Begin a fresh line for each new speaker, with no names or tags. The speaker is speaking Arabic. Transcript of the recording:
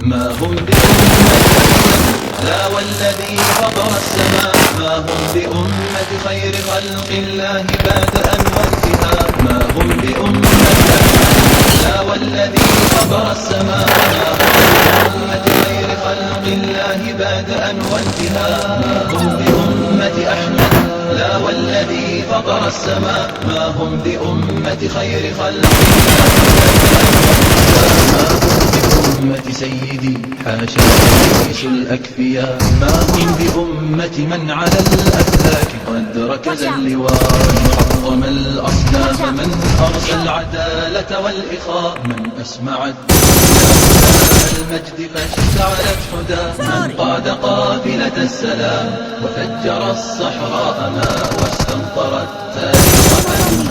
ما هم بأمة لا والذي فطر السماء، ما هم بأمة خير خلق الله بادأ وانتهاء. ما هم بأمة لا والذي فطر السماء، ما هم بأمة خير خلق الله بادأ وانتهاء. ما هم بأمة أحمد لا والذي فطر السماء، ما هم بأمة خير خلق أمة سيدي حاشا يعيش الأكفياء. ما هم بأمة من على الأفلاك قد ركز اللواء، من حطم الأصنام، من أرسى العدالة والإخاء، من أسمع المجد فاشتعلت حدى، من قاد قافلة السلام وفجر الصحراء ماء، واستنطر التاريخ من